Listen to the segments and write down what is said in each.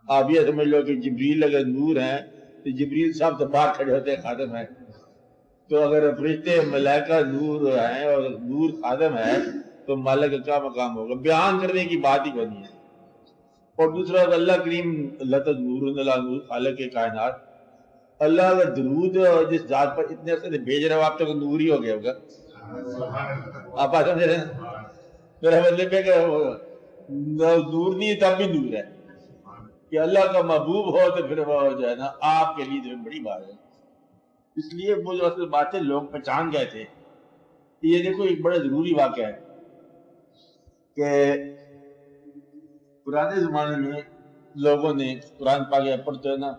آپ یہ سمجھ لو کہ جبریل اگر نور ہیں تو جبریل صاحب تو باہر کھڑے ہوتے ہیں خادم ہیں، تو اگر فرشتے ملائکہ نور ہیں اور نور خادم ہے تو مالک کا کیا مقام ہوگا؟ بیان کرنے کی بات ہی بنی ہے۔ اور دوسرا اللہ کریم اللہ تو نور اللہ نور خالق کائنات، اللہ کا درود جس ذات پر اتنے سے بھیج رہے ہو آپ تو نور ہی ہو گیا ہوگا۔ آپ بات سمجھ رہے ہیں؟ میرا مطلب ہے کہ نور نہیں تب بھی نور ہے کہ اللہ کا محبوب ہو تو پھر وہ جو ہے نا آپ کے لیے جو بڑی بات ہے۔ اس لیے وہ جو اصل باتیں لوگ پہچان گئے تھے۔ یہ دیکھو ایک بڑا ضروری واقعہ ہے کہ پرانے زمانے میں لوگوں نے قرآن پاک پڑھتے ہیں نا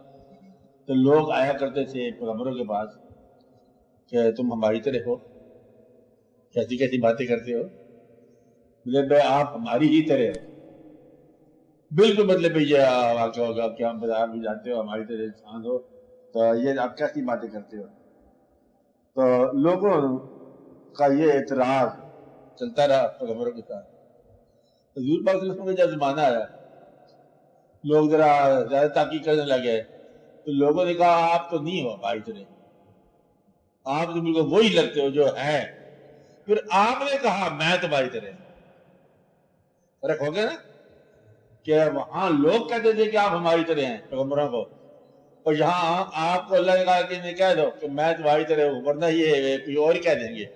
تو لوگ آیا کرتے تھے پیغمبروں کے پاس کہ تم ہماری طرح ہو، کیسی کیسی باتیں کرتے ہو؟ مطلب آپ ہماری ہی طرح ہو، بالکل مطلب یہ واقعہ ہوگا کہ ہم بازار بھی جاتے ہو ہماری طرح انسان ہو، تو یہ آپ کیسی باتیں کرتے ہو؟ تو لوگوں کا یہ اعتراض چلتا رہا پیغمبروں کے ساتھ۔ حضور پاک صلی اللہ علیہ وسلم کا جب زمانہ آیا لوگ ذرا زیادہ تحقیق کرنے لگے تو لوگوں نے کہا آپ تو نہیں ہو ہماری طرح، آپ تو بالکل وہی لگتے ہو جو ہیں۔ پھر آپ نے کہا میں تمہاری طرح، فرق ہو گیا نا کہ وہاں لوگ کہتے تھے کہ آپ ہماری طرح ہیں پیغمبروں کو، اور یہاں آپ کو اللہ نے کہا کہ کہہ دو کہ میں تمہاری طرح ہوں، ورنہ یہ کوئی اور ہی کہہ دیں گے۔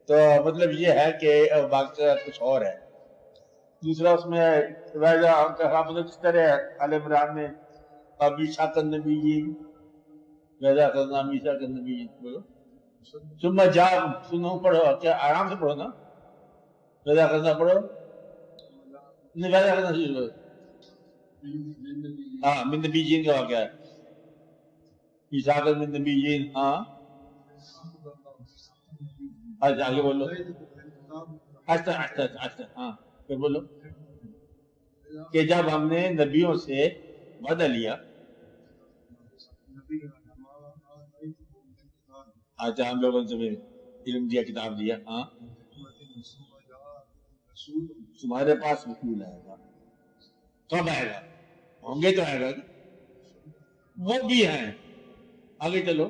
تو مطلب یہ ہے کہ واقعہ کچھ اور ہے۔ دوسرا اس میں جس طرح آل عمران میں میثاق النبیین وَإِذَا أَخَذْنَا مِيثَاقَ النَّبِيِّينَ بولو ثم جاء سنو پڑھو، کیا آرام سے پڑھو نا، وَإِذَا أَخَذْنَا پڑھو نہیں وَإِذَا أَخَذْنَا ہاں من نبیین کا واقعہ ہے، میثاق من نبیین۔ ہاں اچھا آگے بولو، اچھا اچھا اچھا ہاں پھر بولو کہ جب ہم نے نبیوں سے وعدہ لیا، اچھا ہم لوگوں سے علم دیا کتاب دیا، ہاں تمہارے پاس رسول آئے گا، کب آئے گا؟ ہوں گے تو آئے گا، وہ بھی ہیں، آگے چلو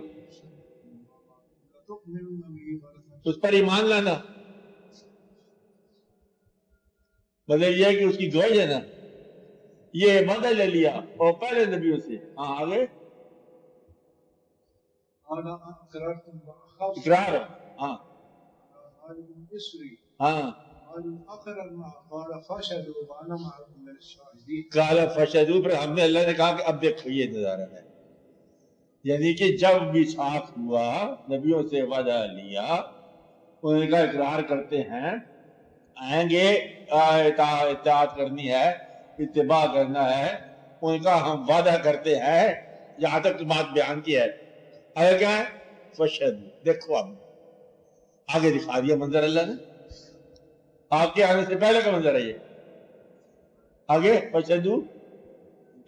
اس پر ایمان لانا، مطلب یہ ہے کہ اس کی گواہی ہے نا، یہ وعدہ لے لیا اور پہلے نبیوں سے۔ ہاں آگے اقرار، ہاں ہاں قال فشہدوا، پھر ہم نے اللہ نے کہا کہ اب دیکھو یہ نظارہ ہے، یعنی کہ جب میثاق ہوا نبیوں سے وعدہ لیا انہوں نے کہا اقرار کرتے ہیں آئیں گے، اطاعت کرنی ہے، اتباع کرنا ہے، انہوں نے کہا ہم وعدہ کرتے ہیں، یہاں تک تو بات بیان کی ہے۔ آگے کیا ہے؟ فشہدوا، دیکھو اب آگے دکھا دیا منظر اللہ نے، آپ کے آنے سے پہلے کا منظر ہے یہ۔ آگے فشہدوا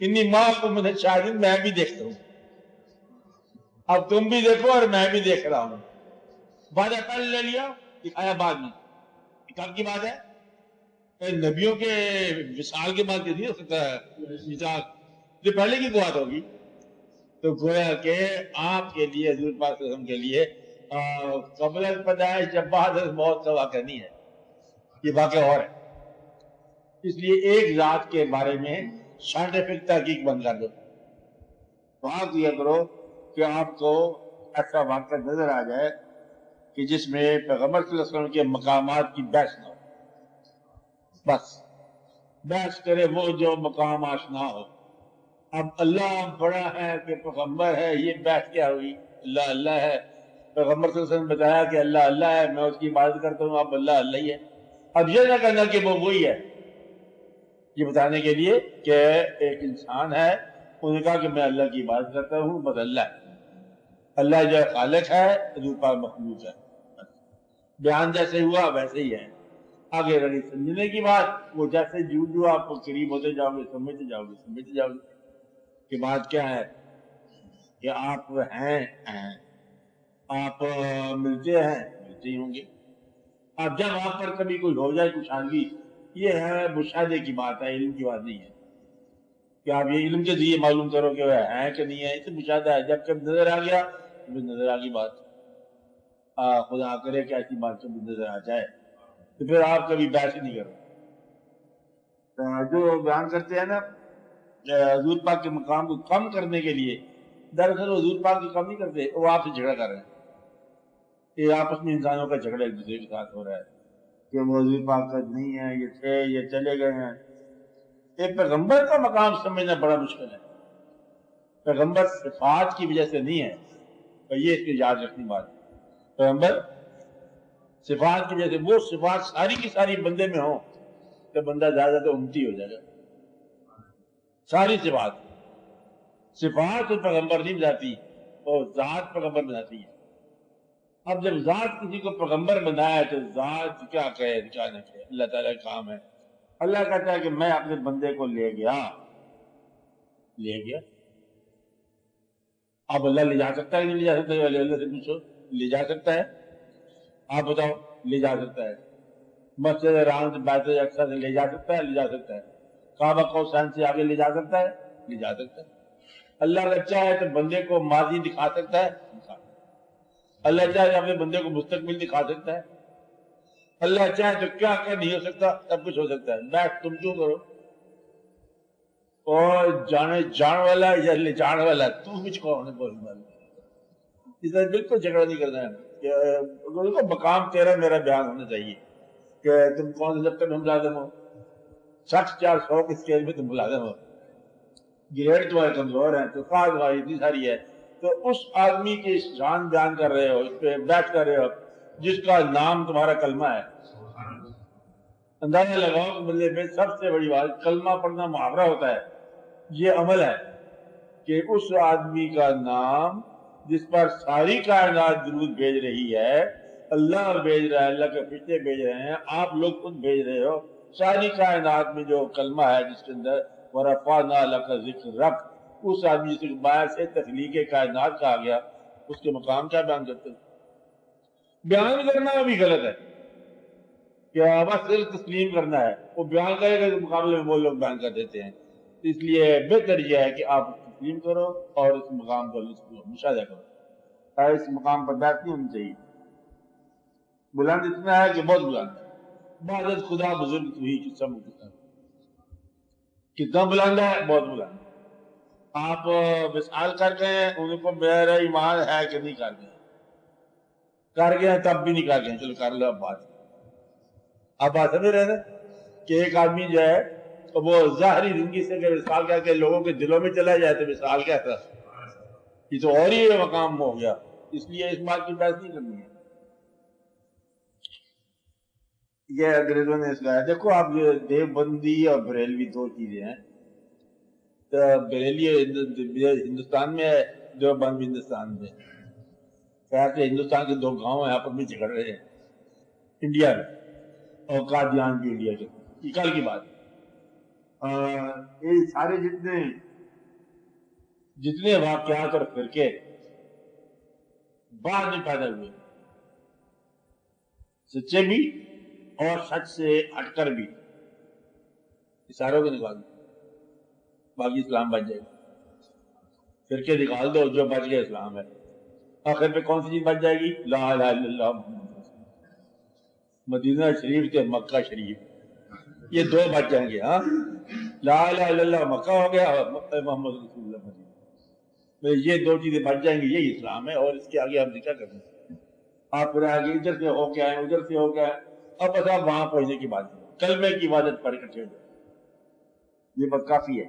انی معکم من الشاہدین، میں بھی دیکھتا ہوں، اب تم بھی دیکھو اور میں بھی دیکھ رہا ہوں۔ وعدہ پہلے لے لیا، دکھایا بعد میں، کب کی بات ہے؟ نبیوں کے وصال کے بعد نہیں ہو سکتا ہے میثاق، جو پہلے کی بات ہوگی۔ تو گویا کہ آپ کے لیے حضور پاک صلی اللہ علیہ وسلم کے لیے قبل پیدائش جب بعد موت کا واقعہ نہیں ہے، یہ واقعہ اور ہے۔ اس لیے ایک ذات کے بارے میں سائنٹیفک تحقیق بند کر دو، وہاں کیا کرو کہ آپ کو ایسا واقعہ نظر آ جائے کہ جس میں پیغمبر صلی اللہ علیہ وسلم کے مقامات کی بحث نہ ہو، بس بحث کرے وہ جو مقام آشنا ہو۔ اب اللہ بڑا ہے کہ پیغمبر ہے، یہ بحث کیا ہوئی؟ اللہ اللہ ہے، پیغمبر صلی اللہ علیہ وسلم نے بتایا کہ اللہ اللہ ہے، میں اس کی عبادت کرتا ہوں، اب اللہ اللہ ہی ہے۔ اب یہ نہ کہنا کہ وہ وہی ہے، یہ بتانے کے لیے کہ ایک انسان ہے، انہوں نے کہا کہ میں اللہ کی عبادت کرتا ہوں، بس اللہ ہے، اللہ جو خالق ہے، حضور پاک مخلوق ہے، بیان جیسے ہوا ویسے ہی ہے۔ آگے رہی سمجھنے کی بات، وہ جیسے جو آپ کو قریب ہوتے جاؤ گے سمجھتے جاؤ گے کہ بات کیا ہے کہ آپ ہیں آپ ملتے ہی ہوں گے۔ اب جب آپ پر کبھی کوئی ہو جائے کچھ آنگی، یہ ہے مشاہدے کی بات ہے، علم کی بات نہیں ہے کہ آپ یہ علم کے ذریعے معلوم کرو کہ وہ ہیں کہ نہیں ہے، اسے مشاہدہ ہے، جب کبھی نظر آ گیا تو نظر آ گئی بات، خدا کرے کہ ایسی بات کبھی نظر آ جائے تو پھر آپ کبھی بحث ہی نہیں کرو۔ جو بیان کرتے ہیں نا حضور پاک کے مقام کو کم کرنے کے لیے، دراصل حضور پاک کی کم نہیں کرتے، وہ آپ سے جھگڑا کر رہے ہیں، یہ آپس میں انسانوں کا جھگڑا ایک دوسرے کے ساتھ ہو رہا ہے کہ وہ حضور پاک کا نہیں ہے، یہ تھے، یہ چلے گئے ہیں۔ ایک پیغمبر کا مقام سمجھنا بڑا مشکل ہے، پیغمبر صفات کی وجہ سے نہیں ہے، تو یہ اس کی یاد رکھنی بات ہے، پیغمبر صفات کی وجہ سے، وہ صفات ساری کی ساری بندے میں ہوں تو بندہ زیادہ تو امتی ہو جائے گا، ساری صفات تو پیغمبر نہیں بناتی، اور ذات پیغمبر بناتی ہے۔ اب جب ذات کسی کو پیغمبر بنایا تو ذات کیا کہے کیا نہ کہے، اللہ تعالیٰ کا کام ہے۔ اللہ کہتا ہے کہ میں اپنے بندے کو لے گیا، اب اللہ لے جا سکتا ہے نہیں لے جا سکتا ہے؟ اللہ سے پوچھو، لے جا سکتا ہے؟ آپ بتاؤ، لے جا سکتا ہے؟ مسجد حرام سے بیت الاقصی سے لے جا سکتا ہے؟ لے جا سکتا ہے؟ کعبہ قوسین سے آگے لے جا سکتا ہے؟ لے جا سکتا ہے۔ اللہ اگر چاہے تو بندے کو ماضی دکھا سکتا ہے، اللہ چاہے اپنے بندے کو مستقبل دکھا سکتا ہے، اللہ چاہے تو کیا کیا نہیں ہو سکتا، سب کچھ ہو سکتا ہے۔ بیٹھ تم کیوں کرو، اور جان والا یا لے جان والا، تو کچھ کون ہے بولنے والا؟ اس طرح بالکل جھگڑا نہیں کرنا ہے، مقام تیرا میرا بیان ہونا چاہیے کہ تم کون سے جب تک ملازم ہو، 60-400 کے اسکیل میں تم ملازم ہو، گریڈ تمہارے کمزور ہیں، تو خاص بھائی اتنی ساری ہے، تو اس آدمی کی شان بیان کر رہے ہو، اس پہ بیٹھ کر رہے ہو جس کا نام تمہارا کلمہ ہے۔ اندازہ لگاؤ کہ بندے میں سب سے بڑی بات کلمہ پڑھنا محاورہ ہوتا ہے، یہ عمل ہے کہ اس آدمی کا نام جس پر ساری کائنات درود بھیج رہی ہے، اللہ بھیج رہا ہے، اللہ کے فرشتے بھیج رہے ہیں، آپ لوگ خود بھیج رہے ہو، ساری کائنات میں جو کلمہ ہے جس کے اندر وَرَفَعْنَا لَكَ ذِكْرَكَ، اس آدمی سے باعث سے تخلیق کائنات کہا گیا، اس کے مقام کیا بیان کرتے ہیں؟ بیان کرنا بھی غلط ہے کہ بس دل تسلیم کرنا ہے، وہ بیان کرے گا کے مقابلے میں وہ لوگ بیان کر دیتے ہیں، اس لیے بہتر یہ ہے کہ آپ تسلیم کرو اور اس مقام پر مشاہدہ کرو، اور اس مقام پر بحث نہیں ہونی چاہیے۔ بلند اتنا ہے کہ بہت بلند ہے، بعد خدا بزرگ تو ہی قصہ مقصد کتنا بلند ہے، بہت بلند ہے۔ آپ مثال کر گئے ان کو میرا ایمان ہے کہ نہیں کر گئے، کر گئے تب بھی نہیں کر گئے، چلو کر لو اب بات سمجھ رہے نا کہ ایک آدمی جو ہے وہ ظاہری زندگی سے مثال کر کے لوگوں کے دلوں میں چلا جائے تو مثال کہتا یہ تو اور ہی مقام ہو گیا، اس لیے اس بات کی بحث نہیں کرنی ہے۔ یہ انگریزوں نے اس کا ہے، دیکھو آپ دیوبندی اور بریلوی دو چیزیں ہیں، تو بریلی ہندوستان میں ہے، دیوبند ہندوستان میں، خیر کہ ہندوستان کے دو گاؤں ہیں آپس میں جھگڑ رہے ہیں انڈیا میں، اور قادیان بھی انڈیا کے، یہ کل کی بات۔ یہ سارے جتنے واقعات اور فرقے بعد میں پیدا ہوئے، سچے بھی اور سچ سے ہٹ کر بھی، ساروں کو نکال دو، باقی اسلام بچ جائے گا، فرقے نکال دو، جو بچ گئے اسلام ہے، آخر پہ کون سی چیز بچ جائے گی؟ لا الہ الا اللہ محمد رسول اللہ، مدینہ شریف سے مکہ شریف، یہ دو بچ جائیں گے۔ ہاں، لا الہ الا اللہ مکہ ہو گیا، محمد رسول اللہ مدینہ، یہ دو چیزیں بچ جائیں گی، یہی اسلام ہے، اور اس کے آگے ہم نے کیا کرنا ہے؟ آپ پھر آگے ادھر سے ہو کے آئے، ادھر سے ہو کے آئے، اب بس آپ وہاں پہنچنے کی بات ہے، کلمے کی عبادت پڑھ کر چھوڑ دو، یہ بات کافی ہے۔